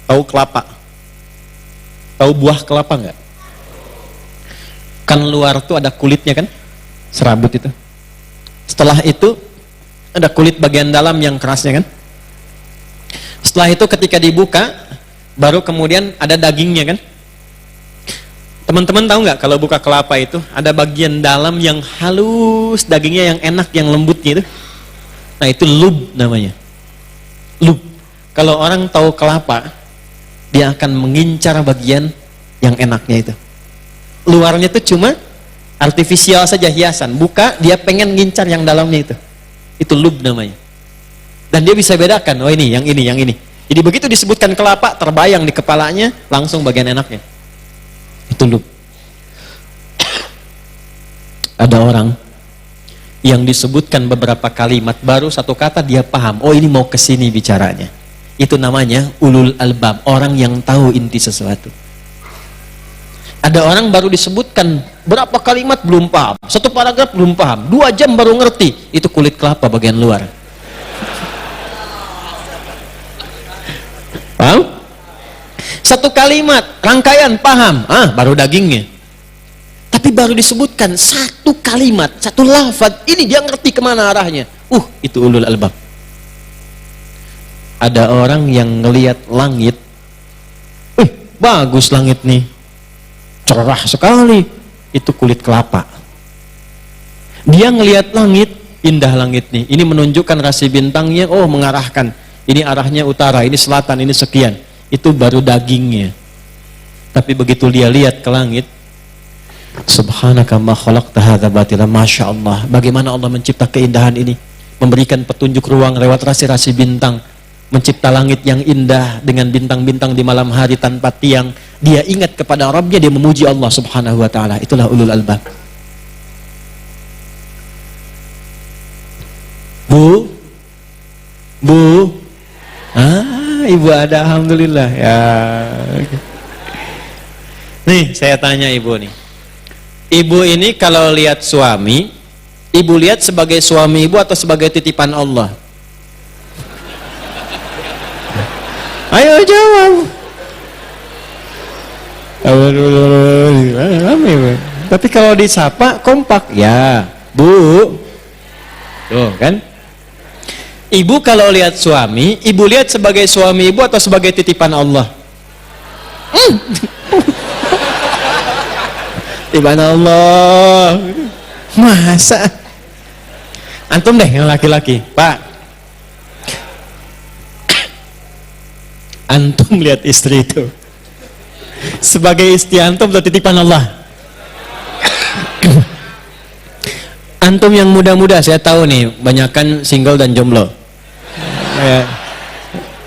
tahu kelapa? Tahu buah kelapa nggak? Kan luar tuh ada kulitnya kan, serabut itu. Setelah itu ada kulit bagian dalam yang kerasnya kan. Setelah itu ketika dibuka, baru kemudian ada dagingnya kan. Teman-teman tahu nggak kalau buka kelapa itu ada bagian dalam yang halus, dagingnya yang enak, yang lembutnya itu. Nah itu lub namanya. Lub. Kalau orang tahu kelapa, dia akan mengincar bagian yang enaknya itu. Luarnya itu cuma artifisial saja, hiasan. Buka, dia pengen ngincar yang dalamnya itu. Itu lub namanya. Dan dia bisa bedakan, oh ini, yang ini, yang ini. Jadi begitu disebutkan kelapa, terbayang di kepalanya, langsung bagian enaknya. Itu lub. Ada orang yang disebutkan beberapa kalimat, baru satu kata dia paham, oh ini mau kesini bicaranya. Itu namanya ulul albab, orang yang tahu inti sesuatu. Ada orang baru disebutkan berapa kalimat belum paham, satu paragraf belum paham, 2 jam baru ngerti, itu kulit kelapa bagian luar. Paham? Satu kalimat, rangkaian paham, baru dagingnya. Tapi baru disebutkan satu kalimat, satu lafaz, ini dia ngerti kemana arahnya. Itu ulul albab. Ada orang yang ngelihat langit, bagus langit nih, cerah sekali, itu kulit kelapa. Dia ngelihat langit, indah langit nih, ini menunjukkan rasi bintangnya, mengarahkan, ini arahnya utara, ini selatan, ini sekian, itu baru dagingnya. Tapi begitu dia lihat ke langit, subhanaka ma khalaqta hadza batila, masya Allah, bagaimana Allah mencipta keindahan ini, memberikan petunjuk ruang lewat rasi-rasi bintang, mencipta langit yang indah dengan bintang-bintang di malam hari tanpa tiang. Dia ingat kepada Rabbnya, dia memuji Allah subhanahu wa ta'ala. Itulah ulul albab. Bu, ibu ada, alhamdulillah ya. Nih saya tanya ibu nih, ibu ini kalau lihat suami, ibu lihat sebagai suami ibu atau sebagai titipan Allah? Ayo jawab. Tapi kalau disapa kompak, ya bu. Tuh kan. Ibu kalau lihat suami, ibu lihat sebagai suami ibu atau sebagai titipan Allah? Titipan Allah. Masa? Antum deh yang laki-laki, Pak. Antum lihat istri itu sebagai istri antum atau titipan Allah? Antum yang muda-muda, saya tahu nih, banyakkan single dan jomblo.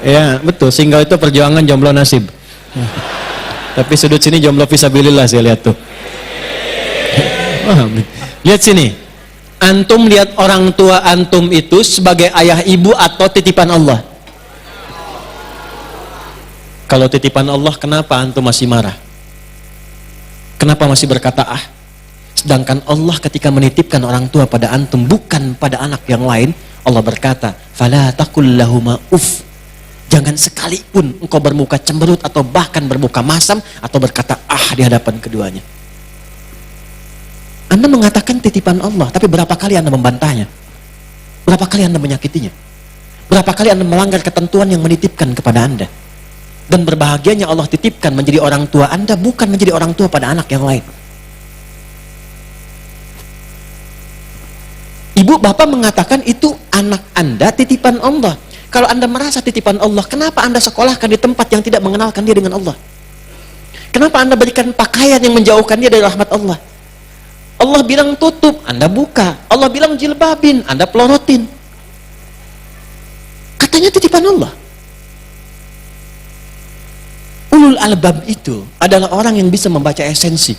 Ya, betul, single itu perjuangan, jomblo nasib. Tapi sudut sini jomblo fisabilillah saya lihat tuh. Lihat sini. Antum lihat orang tua antum itu sebagai ayah ibu atau titipan Allah? Kalau titipan Allah, kenapa antum masih marah? Kenapa masih berkata ah? Sedangkan Allah ketika menitipkan orang tua pada antum, bukan pada anak yang lain, Allah berkata, "Fala taqul lahuma uff." Jangan sekalipun engkau bermuka cemberut atau bahkan bermuka masam atau berkata ah di hadapan keduanya. Anda mengatakan titipan Allah, tapi berapa kali Anda membantahnya? Berapa kali Anda menyakitinya? Berapa kali Anda melanggar ketentuan yang menitipkan kepada Anda? Dan berbahagianya Allah titipkan menjadi orang tua Anda, bukan menjadi orang tua pada anak yang lain. Ibu bapak mengatakan itu anak Anda titipan Allah. Kalau Anda merasa titipan Allah, kenapa Anda sekolahkan di tempat yang tidak mengenalkan dia dengan Allah? Kenapa Anda berikan pakaian yang menjauhkan dia dari rahmat Allah? Allah bilang tutup, Anda buka. Allah bilang jilbabin, Anda pelorotin. Katanya titipan Allah. Ulul albab itu adalah orang yang bisa membaca esensi.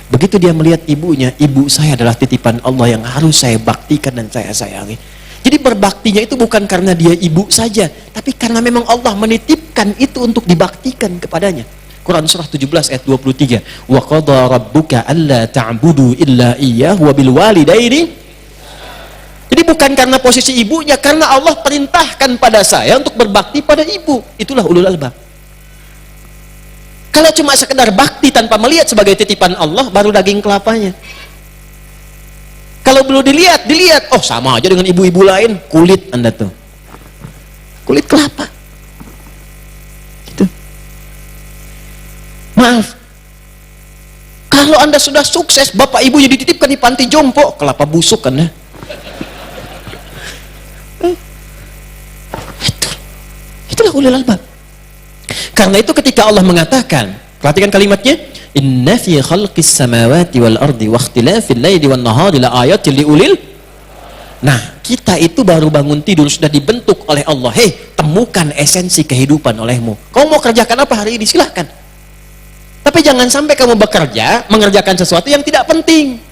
Begitu dia melihat ibunya, ibu saya adalah titipan Allah yang harus saya baktikan dan saya sayangi. Jadi berbaktinya itu bukan karena dia ibu saja, tapi karena memang Allah menitipkan itu untuk dibaktikan kepadanya. Quran surah 17 ayat 23. Wa qadha rabbuka alla ta'budu illa iyyahu wa bil walidaini. Jadi bukan karena posisi ibunya, karena Allah perintahkan pada saya untuk berbakti pada ibu. Itulah ulul albab. Kalau cuma sekedar bakti tanpa melihat sebagai titipan Allah, baru daging kelapanya. Kalau belum dilihat, oh sama aja dengan ibu-ibu lain, kulit Anda tuh. Kulit kelapa. Gitu. Maaf. Kalau Anda sudah sukses, bapak ibunya dititipkan di panti jompo, kelapa busuk Anda. Itulah ulul albab. Karena itu ketika Allah mengatakan, perhatikan kalimatnya, inna fi khalqis samawati wal ardi wa ikhtilafil laili wan nahari la ayatil liulil. Nah, kita itu baru bangun tidur sudah dibentuk oleh Allah. Hei, temukan esensi kehidupan olehmu. Kau mau kerjakan apa hari ini? Silahkan. Tapi jangan sampai kamu bekerja mengerjakan sesuatu yang tidak penting.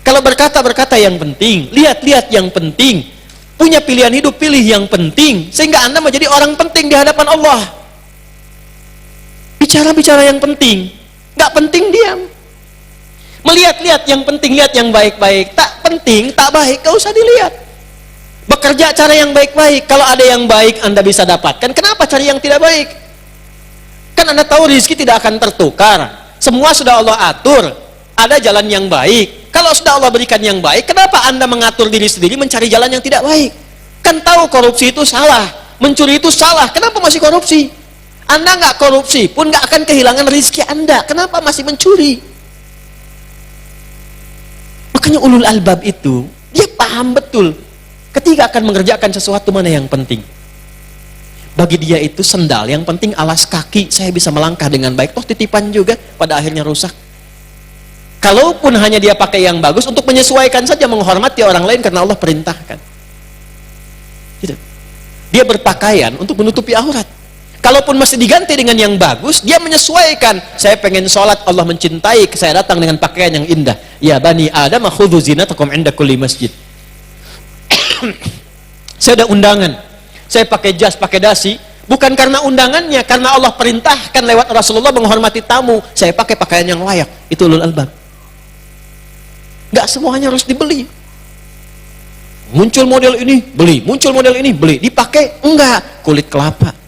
Kalau berkata yang penting, lihat yang penting. Punya pilihan hidup, pilih yang penting, sehingga Anda menjadi orang penting di hadapan Allah. Bicara yang penting, nggak penting diam. Melihat yang penting, lihat yang baik-baik. Tak penting, tak baik, gak usah dilihat. Bekerja cara yang baik-baik. Kalau ada yang baik Anda bisa dapatkan, kenapa cari yang tidak baik? Kan Anda tahu rezeki tidak akan tertukar. Semua sudah Allah atur. Ada jalan yang baik. Kalau sudah Allah berikan yang baik, kenapa Anda mengatur diri sendiri mencari jalan yang tidak baik? Kan tahu korupsi itu salah, mencuri itu salah, kenapa masih korupsi? Anda nggak korupsi pun nggak akan kehilangan rezeki Anda. Kenapa masih mencuri? Makanya ulul albab itu dia paham betul ketika akan mengerjakan sesuatu mana yang penting. Bagi dia itu sendal yang penting alas kaki, saya bisa melangkah dengan baik. Toh titipan juga pada akhirnya rusak. Kalaupun hanya dia pakai yang bagus untuk menyesuaikan saja, menghormati orang lain karena Allah perintahkan. Gitu. Dia berpakaian untuk menutupi aurat. Kalaupun masih diganti dengan yang bagus, dia menyesuaikan. Saya pengen sholat, Allah mencintai, saya datang dengan pakaian yang indah. Ya bani Adam, khudhu zinatakum inda kulli masjid. Saya ada undangan, saya pakai jas, pakai dasi, bukan karena undangannya, karena Allah perintahkan lewat Rasulullah menghormati tamu. Saya pakai pakaian yang layak. Itu ulul albab. Gak semuanya harus dibeli. Muncul model ini, beli. Muncul model ini, beli. Dipakai? Enggak. Kulit kelapa.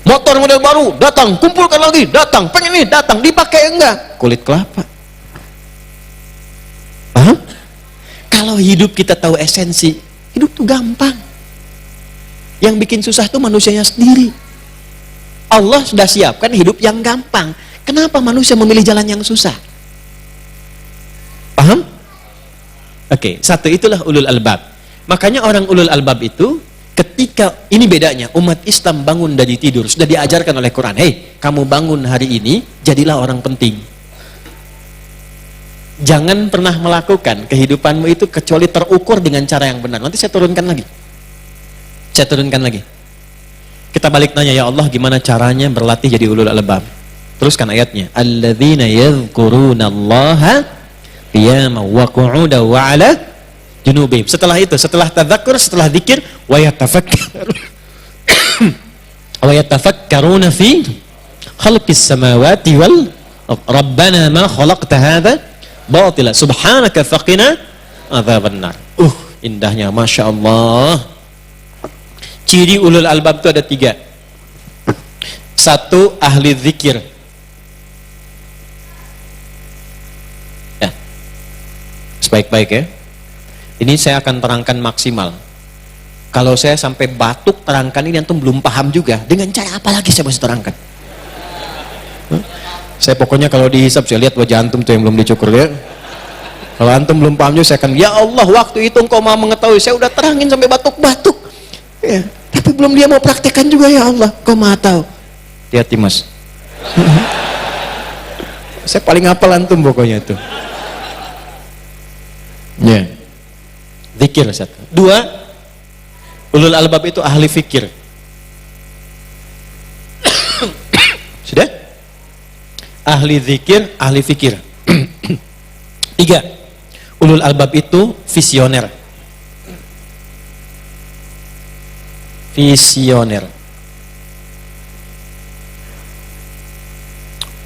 Motor model baru, datang, kumpulkan lagi, datang, pengen ini, datang, dipakai enggak? Kulit kelapa. Paham? Kalau hidup kita tahu esensi, hidup tuh gampang. Yang bikin susah tuh manusianya sendiri. Allah sudah siapkan hidup yang gampang. Kenapa manusia memilih jalan yang susah? Paham? Oke, satu itulah ulul albab. Makanya orang ulul albab itu ketika ini bedanya, umat Islam bangun dari tidur sudah diajarkan oleh Quran, hei kamu bangun hari ini jadilah orang penting. Jangan pernah melakukan kehidupanmu itu kecuali terukur dengan cara yang benar. Nanti saya turunkan lagi. Kita balik nanya, ya Allah gimana caranya berlatih jadi ulul albab? Teruskan ayatnya. Alladzina yadhkurunallaha qiyaman wa qu'udan wa 'ala junubihim. Setelah itu, setelah tadzakkur, setelah zikir, wa yatafakkaruna fi khalqis samawati wal rabbana ma khalaqta hadza batila subhanaka faqina adzabannar. Indahnya, masya Allah. Ciri ulul albab itu ada 3. 1, ahli zikir. Ya, sebaik-baik ya. Ini saya akan terangkan maksimal. Kalau saya sampai batuk terangkan ini antum belum paham juga. Dengan cara apa lagi saya masih terangkan? Saya pokoknya kalau dihisap saya lihat wajah antum tuh yang belum dicukur ya. Kalau antum belum paham juga saya akan, ya Allah waktu itu engkau mau mengetahui, saya udah terangin sampai batuk-batuk. Ya, tapi belum dia mau praktekkan juga, ya Allah kau maha tahu. Hati-hati mas. Saya paling hafal antum pokoknya itu. Ya, zikir 1. 2, ulul albab itu ahli fikir. Sudah? Ahli zikir, ahli fikir. 3, ulul albab itu visioner. Visioner.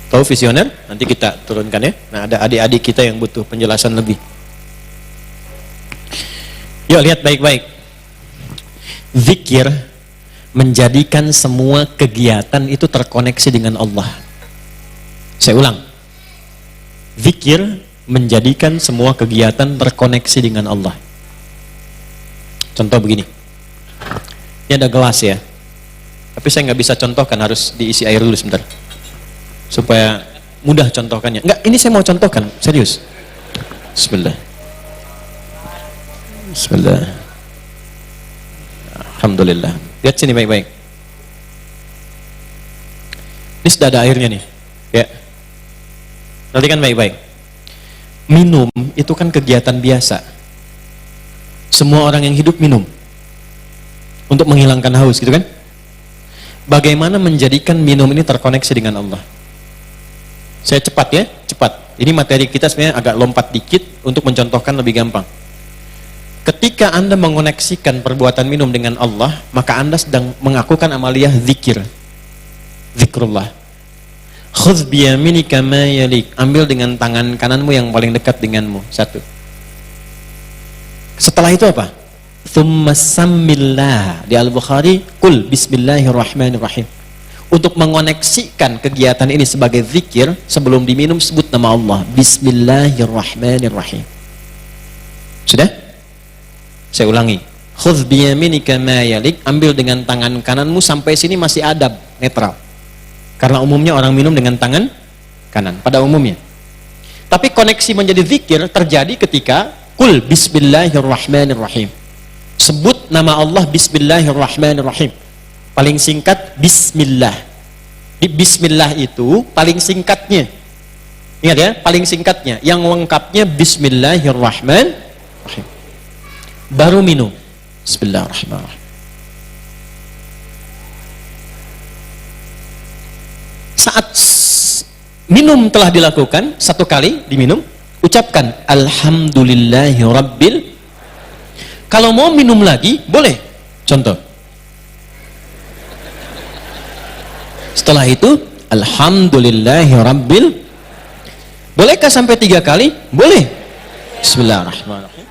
Tahu visioner? Nanti kita turunkan ya. Nah, ada adik-adik kita yang butuh penjelasan lebih. Yuk lihat baik-baik. Zikir menjadikan semua kegiatan itu terkoneksi dengan Allah. Saya ulang. Zikir menjadikan semua kegiatan terkoneksi dengan Allah. Contoh begini. Ini ada gelas ya, tapi saya nggak bisa contohkan, harus diisi air dulu sebentar supaya mudah contohkannya. Enggak, ini saya mau contohkan serius. Bismillah. Alhamdulillah. Lihat sini baik-baik. Ini sudah ada airnya nih ya, perhatikan baik-baik. Minum itu kan kegiatan biasa, semua orang yang hidup minum untuk menghilangkan haus, gitu kan? Bagaimana menjadikan minum ini terkoneksi dengan Allah? Saya cepat ya, cepat. Ini materi kita sebenarnya agak lompat dikit untuk mencontohkan lebih gampang. Ketika Anda mengoneksikan perbuatan minum dengan Allah, maka Anda sedang mengakukan amaliyah zikir. Zikrullah. Khudz biyaminika ma yalik. Ambil dengan tangan kananmu yang paling dekat denganmu. 1. Setelah itu apa? Thumma sammillah. Di Al-Bukhari, qul bismillahirrahmanirrahim. Untuk mengoneksikan kegiatan ini sebagai zikir, sebelum diminum sebut nama Allah, bismillahirrahmanirrahim. Sudah? Saya ulangi. Khudz biyaminika ma yalik. Ambil dengan tangan kananmu. Sampai sini masih adab, netral. Karena umumnya orang minum dengan tangan kanan pada umumnya. Tapi koneksi menjadi zikir terjadi ketika qul bismillahirrahmanirrahim. Sebut nama Allah bismillahirrahmanirrahim. Paling singkat bismillah. Di bismillah itu paling singkatnya. Ingat ya, paling singkatnya. Yang lengkapnya bismillahirrahmanirrahim. Baru minum. Bismillahirrahmanirrahim. Saat minum telah dilakukan, 1 kali diminum, ucapkan alhamdulillahi rabbil. Kalau mau minum lagi, boleh. Contoh. Setelah itu, alhamdulillahi rabbil. Bolehkah sampai 3 kali? Boleh. Bismillahirrahmanirrahim.